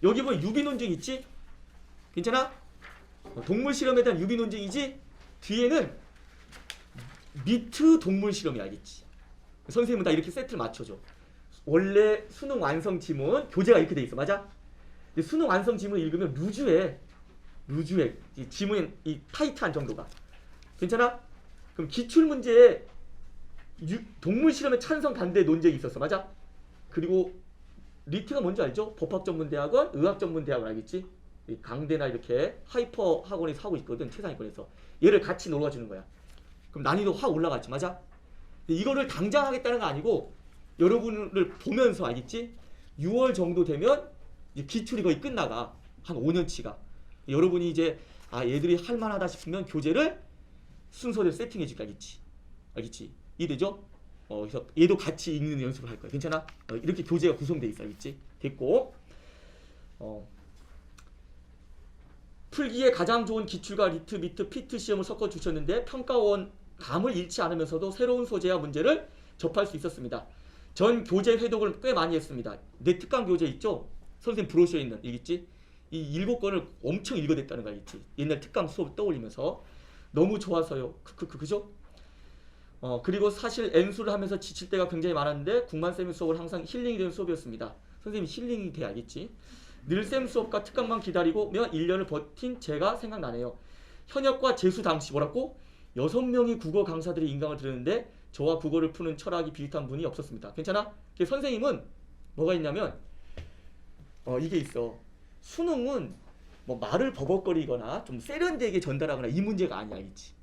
여기 보면 유기논증 있지? 괜찮아? 동물 실험에 대한 유기논증이지? 뒤에는 미트 동물 실험이 알겠지? 선생님은 다 이렇게 세트를 맞춰줘. 원래 수능 완성 지문 교재가 이렇게 돼 있어. 맞아? 근데 수능 완성 지문을 읽으면 루즈해. 이 지문의 이 타이트한 정도가. 괜찮아? 그럼 기출문제에 동물 실험에 찬성 반대 논쟁이 있었어. 맞아? 그리고 리트가 뭔지 알죠? 법학전문대학원, 의학전문대학원 알겠지? 강대나 이렇게 하이퍼 학원에서 하고 있거든. 최상위권에서. 얘를 같이 놀아주는 거야. 그럼 난이도 확 올라갔지. 맞아? 이거를 당장 하겠다는 거 아니고 여러분을 보면서 알겠지? 6월 정도 되면 이제 기출이 거의 끝나가. 한 5년치가. 여러분이 이제 얘들이 할만하다 싶으면 교재를 순서대로 세팅해 줄게. 알겠지? 이해되죠? 그래서 얘도 같이 읽는 연습을 할 거야. 괜찮아? 이렇게 교재가 구성돼 있어. 알겠지? 됐고. 풀기에 가장 좋은 기출과 리트, 미트, 피트 시험을 섞어 주셨는데 평가원 감을 잃지 않으면서도 새로운 소재와 문제를 접할 수 있었습니다. 전 교재 회독을 꽤 많이 했습니다. 내 특강 교재 있죠? 선생님 브로셔에 있는 알겠지? 이 7권을 엄청 읽어댔다는 거 알겠지? 옛날 특강 수업 떠올리면서 너무 좋아서요. 그죠? 그리고 사실 N수를 하면서 지칠 때가 굉장히 많았는데 국만쌤의 수업은 항상 힐링이 되는 수업이었습니다. 선생님이 힐링이 돼 알겠지? 늘쌤 수업과 특강만 기다리고며 1년을 버틴 제가 생각나네요. 현역과 재수 당시 뭐라고? 6명이 국어 강사들이 인강을 들었는데 저와 국어를 푸는 철학이 비슷한 분이 없었습니다. 괜찮아? 선생님은 뭐가 있냐면 이게 있어. 수능은 뭐 말을 버벅거리거나 좀 세련되게 전달하거나 이 문제가 아니야, 알겠지?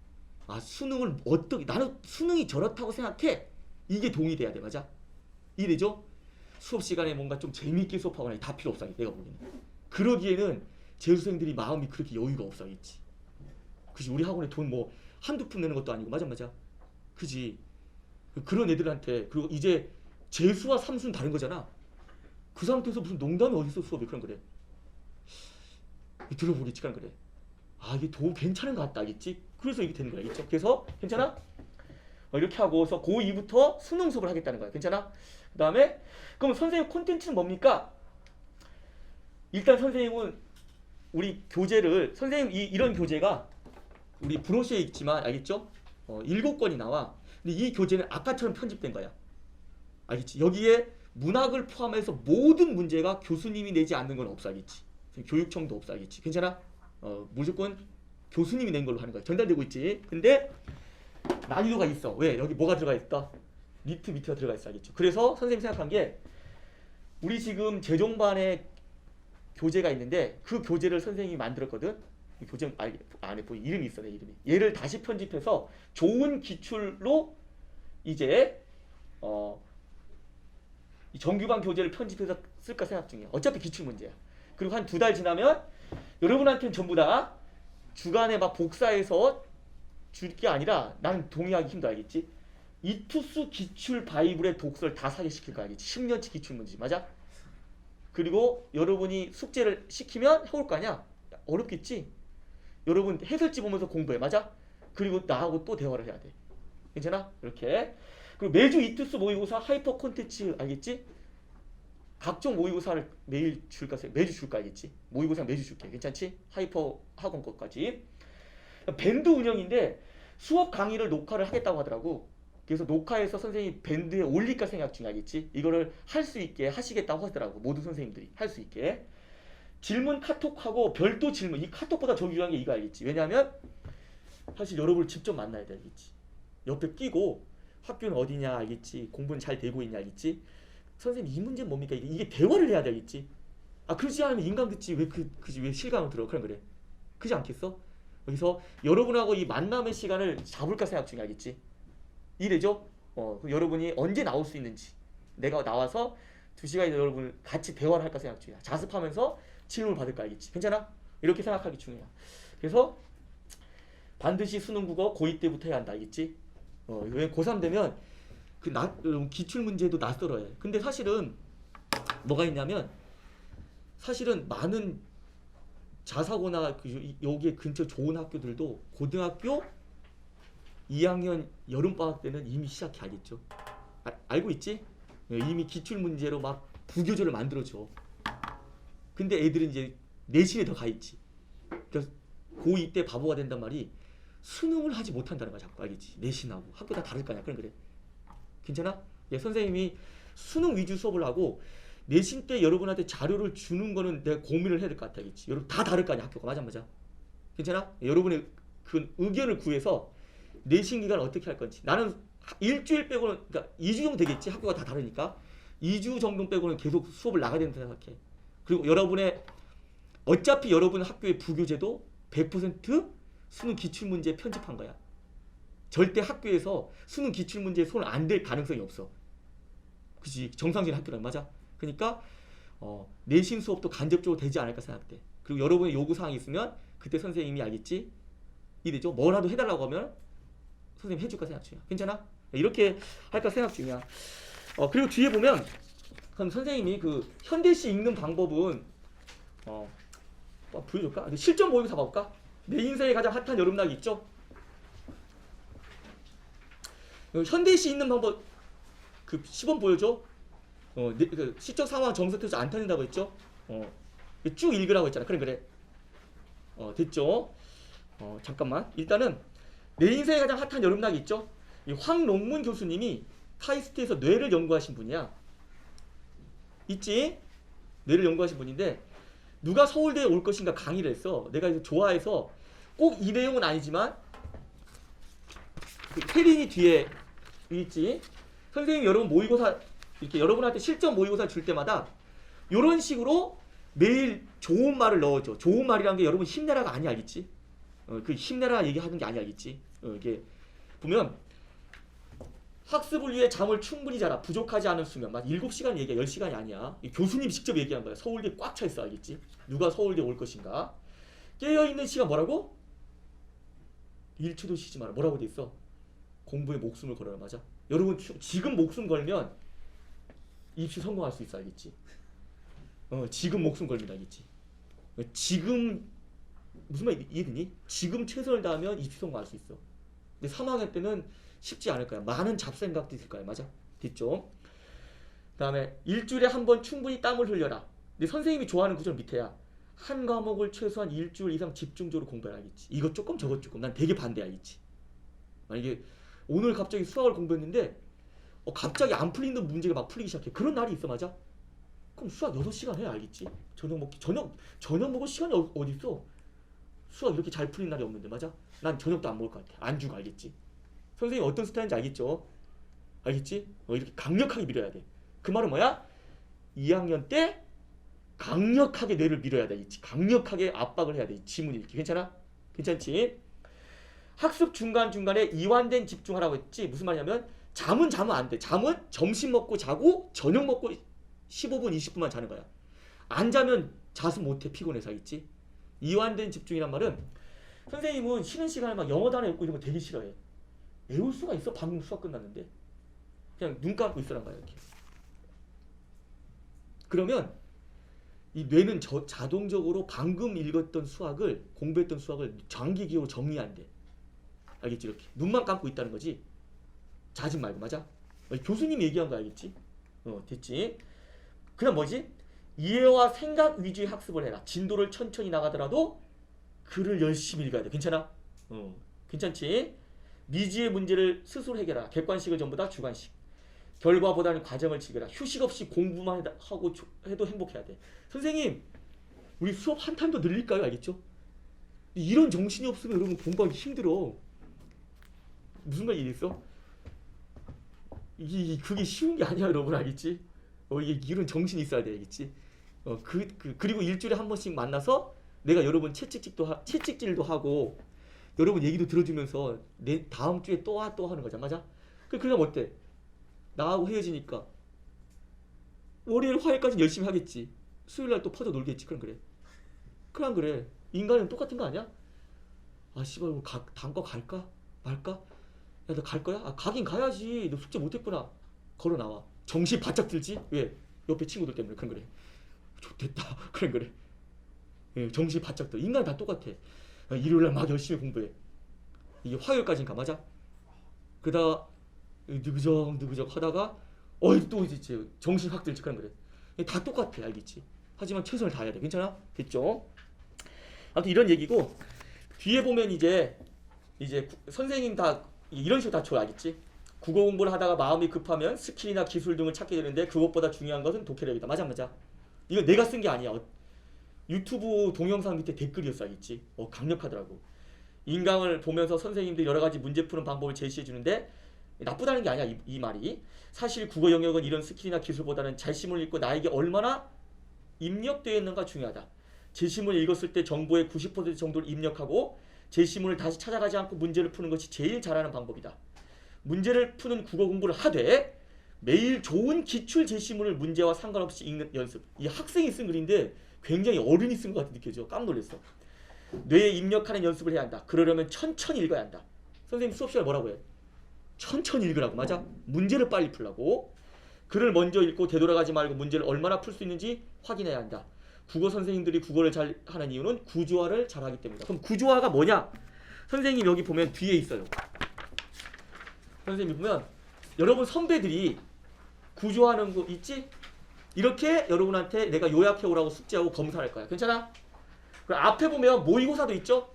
수능을 어떻게 나는 수능이 저렇다고 생각해. 이게 동의돼야 돼, 맞아? 이래죠? 수업 시간에 뭔가 좀 재미있게 수업하거나 다 필요 없어, 내가 보기에는. 그러기에는 재수생들이 마음이 그렇게 여유가 없어, 알겠지? 그지? 우리 학원에 돈 뭐 한두 푼 내는 것도 아니고, 맞아? 그지? 그런 애들한테 그리고 이제 재수와 삼수는 다른 거잖아. 그 상태에서 무슨 농담이 어딨어 수업이 그런 거래. 들어보겠지 그런 거래. 이게 괜찮은 것 같다 알겠지? 그래서 이게 되는 거야 알겠죠? 그래서 괜찮아? 이렇게 하고서 고2부터 수능 수업을 하겠다는 거야. 괜찮아? 그 다음에 그럼 선생님 콘텐츠는 뭡니까? 일단 선생님은 우리 교재를 선생님 이런 교재가 우리 브로셔에 있지만 알겠죠? 7권이 나와. 근데 이 교재는 아까처럼 편집된 거야. 알겠지? 여기에 문학을 포함해서 모든 문제가 교수님이 내지 않는 건 없어 알겠지? 교육청도 없어 알겠지? 괜찮아? 무조건 교수님이 낸 걸로 하는 거야. 전달되고 있지? 근데 난이도가 있어. 왜? 여기 뭐가 들어가 있다? 니트 밑에가 들어가 있어 알겠죠? 그래서 선생님이 생각한 게 우리 지금 재종반에 교재가 있는데 그 교재를 선생님이 만들었거든? 이 교재 안에 보이 이름이 있어 내 이름이. 얘를 다시 편집해서 좋은 기출로 이제 이 정규반 교재를 편집해서 쓸까 생각 중이야. 어차피 기출 문제야. 그리고 한 2달 지나면 여러분한테는 전부 다 주간에 막 복사해서 줄 게 아니라 나는 동의하기 힘들어 알겠지? 이투스 기출 바이블의 독서를 다 사게 시킬 거 알겠지? 10년치 기출 문제 맞아? 그리고 여러분이 숙제를 시키면 해올 거 아니야? 어렵겠지? 여러분 해설지 보면서 공부해 맞아? 그리고 나하고 또 대화를 해야 돼. 괜찮아? 이렇게. 그리고 매주 이투스 모의고사 하이퍼 콘텐츠 알겠지? 각종 모의고사를 매일 줄까 매주 줄까 알겠지? 모의고사 매주 줄게. 괜찮지? 하이퍼 학원 것까지. 밴드 운영인데 수업 강의를 녹화를 하겠다고 하더라고. 그래서 녹화해서 선생님이 밴드에 올릴까 생각 중에 알겠지? 이거를 할 수 있게 하시겠다고 하더라고. 모든 선생님들이 할 수 있게. 질문 카톡하고 별도 질문. 이 카톡보다 더 중요한 게 이거 알겠지? 왜냐하면 사실 여러분을 직접 만나야 돼 알겠지? 옆에 끼고 학교는 어디냐 알겠지? 공부는 잘 되고 있냐 알겠지? 선생님 이 문제는 뭡니까? 이게 대화를 해야 되겠지? 그러지 않으면 인강 듣지 왜 실강을 들어? 그런 거래. 그지 않겠어? 여기서 여러분하고 이 만남의 시간을 잡을까 생각 중에 알겠지? 이래죠? 여러분이 언제 나올 수 있는지 내가 나와서 2시간에 여러분 같이 대화를 할까 생각 중이야. 자습하면서 질문을 받을까 알겠지? 괜찮아? 이렇게 생각하기 중요해. 그래서 반드시 수능 국어 고2 때부터 해야 한다 알겠지? 왜 고3 되면 기출 문제도 낯설어해. 근데 사실은 뭐가 있냐면 사실은 많은 자사고나 여기에 근처 좋은 학교들도 고등학교 2학년 여름방학 때는 이미 시작해 알겠죠? 알고 있지? 이미 기출 문제로 막 부교재를 만들어줘. 근데 애들은 이제 내신에 더 가있지. 그래서 고2 때 바보가 된단 말이 수능을 하지 못한다는 거야 자꾸 알겠지? 내신하고 학교 다 다를 거 아니야. 그래. 괜찮아? 선생님이 수능 위주 수업을 하고 내신 때 여러분한테 자료를 주는 거는 내가 고민을 해야 될 것 같아 알겠지? 여러분 다 다를 거 아니야 학교가. 맞아? 괜찮아? 여러분의 그 의견을 구해서 내신 기간 어떻게 할 건지. 나는 일주일 빼고는 그러니까 2주 정도 되겠지. 학교가 다 다르니까 2주 정도 빼고는 계속 수업을 나가야 된다 생각해. 그리고 어차피 여러분 학교의 부교재도 100% 수능 기출문제 편집한 거야. 절대 학교에서 수능 기출문제에 손 안 댈 가능성이 없어. 그치? 정상적인 학교란 맞아? 그러니까 내신 수업도 간접적으로 되지 않을까 생각돼. 그리고 여러분의 요구사항이 있으면 그때 선생님이 알겠지? 이래죠? 뭐라도 해달라고 하면 선생님 해줄까 생각 중이야. 괜찮아? 이렇게 할까 생각 중이야. 그리고 뒤에 보면 그럼 선생님이 그 현대시 읽는 방법은 보여줄까? 실전 모의고사 봐볼까? 내 인생에 가장 핫한 여름날이 있죠? 현대시 읽는 방법 그 시범 보여줘? 그 시적 상황 정서 태서 안 타는다고 했죠? 쭉 읽으라고 했잖아. 그래. 됐죠? 잠깐만. 일단은 내 인생에 가장 핫한 여름나기 있죠? 이 황롱문 교수님이 카이스트에서 뇌를 연구하신 분이야. 있지? 뇌를 연구하신 분인데 누가 서울대에 올 것인가 강의를 했어. 내가 이거 좋아해서 꼭 이 내용은 아니지만 그 페린이 뒤에 있지? 선생님이 여러분 모의고사 이렇게 여러분한테 실전 모의고사 줄 때마다 이런 식으로 매일 좋은 말을 넣어줘. 좋은 말이란 게 여러분 힘내라가 아니야, 알겠지? 그 힘내라 얘기하는 게 아니야, 알겠지? 이게 보면 학습을 위해 잠을 충분히 자라. 부족하지 않은 수면. 막 7시간 얘기야. 10시간이 아니야. 교수님이 직접 얘기한 거야. 서울대 꽉 차 있어, 알겠지? 누가 서울대 올 것인가? 깨어있는 시간 뭐라고? 1초도 쉬지 마라. 뭐라고 돼 있어? 공부에 목숨을 걸어라. 맞아? 여러분 지금 목숨 걸면 입시 성공할 수 있어, 알겠지? 지금 목숨 걸면 알겠지? 지금 무슨 말 이해되니? 지금 최선을 다하면 입시 성공할 수 있어. 근데 3학년 때는 쉽지 않을 거야. 많은 잡생각도 있을 거야. 맞아? 됐죠? 그 다음에 일주일에 한 번 충분히 땀을 흘려라. 근데 선생님이 좋아하는 구절 밑에야. 한 과목을 최소한 일주일 이상 집중적으로 공부해라, 알겠지? 이것 조금 저것 조금. 난 되게 반대, 알겠지? 만약에 오늘 갑자기 수학을 공부했는데 갑자기 안 풀리는 문제가 막 풀리기 시작해. 그런 날이 있어, 맞아? 그럼 수학 6시간 해, 알겠지? 저녁 먹을 시간이 어디 있어? 수학 이렇게 잘 풀린 날이 없는데, 맞아? 난 저녁도 안 먹을 것 같아. 안 주고, 알겠지? 선생님 어떤 스타일인지 알겠죠? 알겠지? 이렇게 강력하게 밀어야 돼. 그 말은 뭐야? 2학년 때 강력하게 뇌를 밀어야 돼. 강력하게 압박을 해야 돼. 지문 읽기. 괜찮아? 괜찮지? 학습 중간중간에 이완된 집중하라고 했지. 무슨 말이냐면 잠은 자면 안 돼. 잠은 점심 먹고 자고 저녁 먹고 15분 20분만 자는 거야. 안 자면 자수 못해. 피곤해서. 알겠지? 이완된 집중이란 말은 선생님은 쉬는 시간에 막 영어 단어 읽고 이런 거 되게 싫어해. 외울 수가 있어? 방금 수학 끝났는데. 그냥 눈 감고 있으란 거야, 이렇게. 그러면 이 뇌는 자동적으로 방금 읽었던 수학을, 공부했던 수학을 장기 기억으로 정리한대. 알겠지? 이렇게. 눈만 감고 있다는 거지. 자지 말고, 맞아? 교수님이 얘기한 거 알겠지? 됐지? 그다음 뭐지? 이해와 생각 위주의 학습을 해라. 진도를 천천히 나가더라도 글을 열심히 읽어야 돼. 괜찮아? 괜찮지? 미지의 문제를 스스로 해결하라. 객관식을 전부 다 주관식. 결과보다는 과정을 즐겨라. 휴식 없이 공부만 하고 해도 행복해야 돼. 선생님, 우리 수업 한 타임 더 늘릴까요? 알겠죠? 이런 정신이 없으면 여러분 공부하기 힘들어. 무슨 말 이해했어? 그게 쉬운 게 아니야, 여러분. 알겠지? 이런 정신이 있어야 돼. 알겠지? 그리고 일주일에 한 번씩 만나서 내가 여러분 채찍질도 하고 여러분 얘기도 들어주면서 내 다음 주에 또 하는 거잖아. 맞아? 그럼 어때? 나하고 헤어지니까 월요일 화요일까지 열심히 하겠지. 수요일날 또 퍼져 놀겠지. 그럼 그래. 그럼 그래. 인간은 똑같은 거 아니야? 씨발 다음 거 갈까? 말까? 야, 너 갈 거야? 가긴 가야지. 너 숙제 못했구나. 걸어 나와. 정신 바짝 들지? 왜? 옆에 친구들 때문에. 그럼 그래. 좋됐다. 그럼 그래. 예, 정신 바짝 들. 인간은 다 똑같아. 일요일날 막 열심히 공부해. 이게 화요일까지는 가. 맞아? 그러다가 느그적 하다가 또 이제 정신 확 들지. 그럼 그래. 다 똑같아. 알겠지? 하지만 최선을 다해야 돼. 괜찮아? 됐죠? 아무튼 이런 얘기고, 뒤에 보면 이제 선생님 다 이런 식으로 다 줘야 알겠지? 국어 공부를 하다가 마음이 급하면 스킬이나 기술 등을 찾게 되는데 그것보다 중요한 것은 독해력이다. 맞아. 이거 내가 쓴 게 아니야. 유튜브 동영상 밑에 댓글이었어. 알겠지? 강력하더라고. 인강을 보면서 선생님들이 여러 가지 문제 푸는 방법을 제시해 주는데 나쁘다는 게 아니야. 이 말이. 사실 국어 영역은 이런 스킬이나 기술보다는 제시문을 읽고 나에게 얼마나 입력되어 있는가 중요하다. 제시문을 읽었을 때 정보의 90% 정도를 입력하고 제시문을 다시 찾아가지 않고 문제를 푸는 것이 제일 잘하는 방법이다. 문제를 푸는 국어 공부를 하되 매일 좋은 기출 제시문을 문제와 상관없이 읽는 연습. 이 학생이 쓴 글인데 굉장히 어른이 쓴 것 같아 느껴져. 깜짝 놀랐어. 뇌에 입력하는 연습을 해야 한다. 그러려면 천천히 읽어야 한다. 선생님 수업 시간에 뭐라고 해? 천천히 읽으라고. 맞아? 문제를 빨리 풀라고. 글을 먼저 읽고 되돌아가지 말고 문제를 얼마나 풀 수 있는지 확인해야 한다. 국어 선생님들이 국어를 잘 하는 이유는 구조화를 잘하기 때문이다. 그럼 구조화가 뭐냐? 선생님 여기 보면 뒤에 있어요. 선생님이 보면 여러분 선배들이 구조하는 거 있지? 이렇게 여러분한테 내가 요약해 오라고 숙제하고 검사할 거야. 괜찮아? 그 앞에 보면 모의고사도 있죠?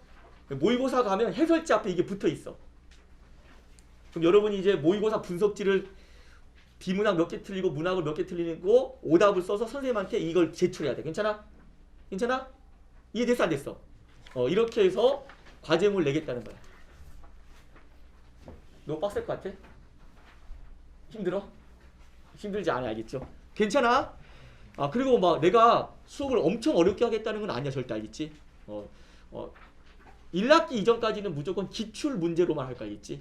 모의고사 가면 해설지 앞에 이게 붙어 있어. 그럼 여러분이 이제 모의고사 분석지를 비문학 몇 개 틀리고 문학을 몇 개 틀리고 오답을 써서 선생님한테 이걸 제출해야 돼. 괜찮아? 괜찮아? 이해됐어 안 됐어? 이렇게 해서 과제물 내겠다는 거야. 너무 빡셀 것 같아? 힘들어? 힘들지 않아, 알겠죠? 괜찮아? 그리고 막 내가 수업을 엄청 어렵게 하겠다는 건 아니야, 절대, 알겠지? 1학기 이전까지는 무조건 기출 문제로만 할 거 알겠지?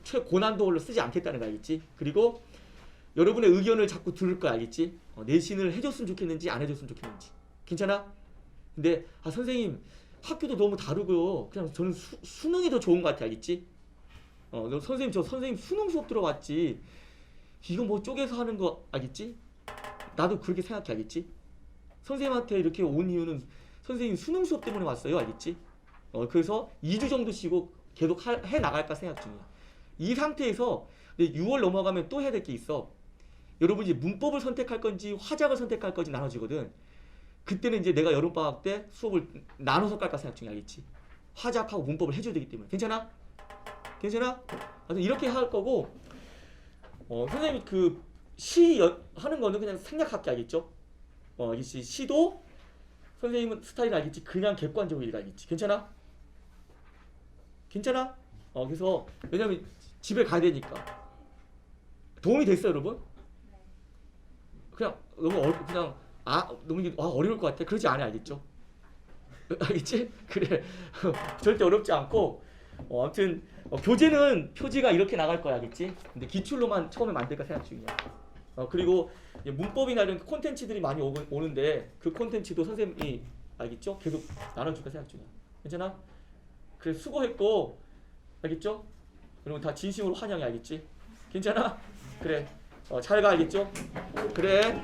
최고난도로 쓰지 않겠다는 거 알겠지? 그리고 여러분의 의견을 자꾸 들을 거 알겠지? 내신을 해줬으면 좋겠는지 안 해줬으면 좋겠는지. 괜찮아? 근데 선생님 학교도 너무 다르고요. 그냥 저는 수능이 더 좋은 것 같아, 알겠지? 너 선생님 수능 수업 들어봤지? 이거 뭐 쪼개서 하는 거 알겠지? 나도 그렇게 생각해, 알겠지? 선생님한테 이렇게 온 이유는 선생님 수능 수업 때문에 왔어요, 알겠지? 그래서 2주 정도 쉬고 계속 해 나갈까 생각 중이야. 이 상태에서 6월 넘어가면 또 해야 될 게 있어. 여러분이 문법을 선택할 건지 화작을 선택할 건지 나눠지거든. 그때는 이제 내가 여름방학 때 수업을 나눠서 깔까 생각 중이야, 알겠지? 화작하고 문법을 해줘야 되기 때문에. 괜찮아? 괜찮아? 이렇게 할 거고, 선생님이 그 시 하는 거는 그냥 생략할게, 알겠죠? 알겠지? 시도 선생님은 스타일 알겠지? 그냥 객관적으로 읽어야겠지. 괜찮아? 괜찮아? 그래서 왜냐면 집에 가야 되니까. 도움이 됐어요, 여러분? 그냥 너무 그냥 너무 어려울 것 같아. 그러지 않아, 알겠죠? 알겠지? 그래. 절대 어렵지 않고 아무튼 교재는 표지가 이렇게 나갈 거야, 알겠지? 근데 기출로만 처음에 만들까 생각 중이야. 그리고 문법이나 이런 콘텐츠들이 많이 오는데 그 콘텐츠도 선생님이 알겠죠? 계속 나눠줄까 생각 중이야. 괜찮아? 그래, 수고했고 알겠죠? 여러분 다 진심으로 환영해, 알겠지? 괜찮아? 그래, 잘 가, 알겠죠? 그래.